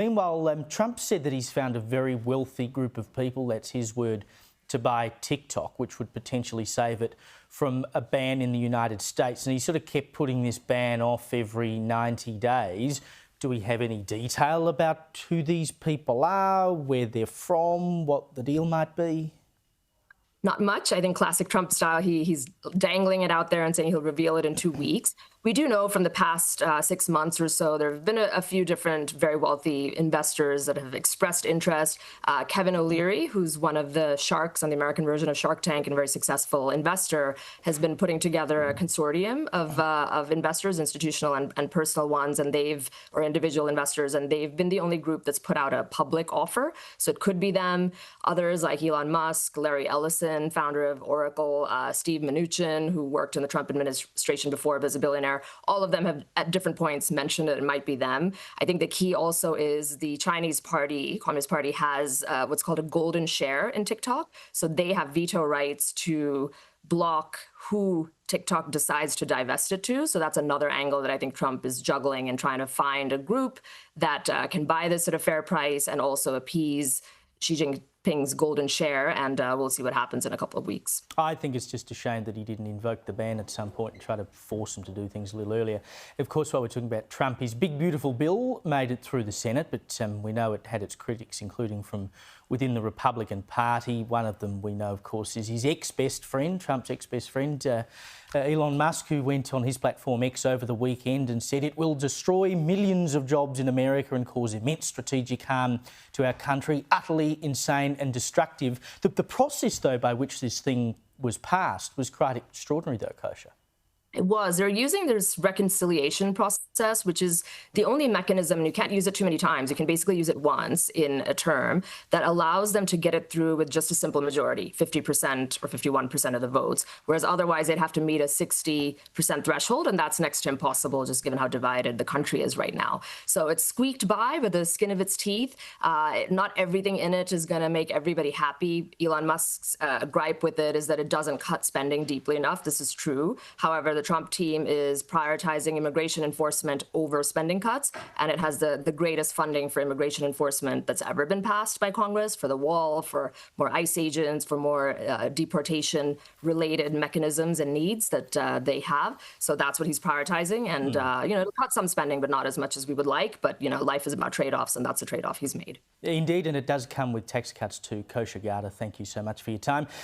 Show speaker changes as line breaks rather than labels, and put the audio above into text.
Meanwhile, Trump said that he's found a very wealthy group of people, that's his word, to buy TikTok, which would potentially save it from a ban in the United States. And he sort of kept putting this ban off every 90 days. Do we have any detail about who these people are, where they're from, what the deal might be?
Not much. I think classic Trump style, he's dangling it out there and saying he'll reveal it in 2 weeks. We do know from the past 6 months or so, there have been a few different very wealthy investors that have expressed interest. Kevin O'Leary, who's one of the sharks on the American version of Shark Tank and a very successful investor, has been putting together a consortium of investors, institutional and personal ones, and or individual investors, and they've been the only group that's put out a public offer. So it could be them. Others like Elon Musk, Larry Ellison, founder of Oracle, Steve Mnuchin, who worked in the Trump administration before as a billionaire. All of them have at different points mentioned that it might be them. I think the key also is the Chinese Communist Party has what's called a golden share in TikTok. So they have veto rights to block who TikTok decides to divest it to. So that's another angle that I think Trump is juggling and trying to find a group that can buy this at a fair price and also appease Xi Jinping's golden share, and we'll see what happens in a couple of weeks.
I think it's just a shame that he didn't invoke the ban at some point and try to force him to do things a little earlier. Of course, while we're talking about Trump, his big, beautiful bill made it through the Senate, but we know it had its critics, including from within the Republican Party. One of them, we know, of course, is his ex-best friend, Trump's ex-best friend, Elon Musk, who went on his platform X over the weekend and said it will destroy millions of jobs in America and cause immense strategic harm to our country. Utterly insane and destructive. The process, though, by which this thing was passed was quite extraordinary, though, Kosha.
It was. They're using this reconciliation process, which is the only mechanism, and you can't use it too many times. You can basically use it once in a term that allows them to get it through with just a simple majority, 50% or 51% of the votes, whereas otherwise they'd have to meet a 60% threshold, and that's next to impossible just given how divided the country is right now. So it's squeaked by with the skin of its teeth. Not everything in it is going to make everybody happy. Elon Musk's gripe with it is that it doesn't cut spending deeply enough. This is true. However, the Trump team is prioritizing immigration enforcement over spending cuts, and it has the greatest funding for immigration enforcement that's ever been passed by Congress, for the wall, for more ICE agents, for more deportation-related mechanisms and needs that they have. So that's what he's prioritizing, and it'll cut some spending, but not as much as we would like. But life is about trade-offs, and that's a trade-off he's made.
Indeed, and it does come with tax cuts too. Kosha Gada, thank you so much for your time.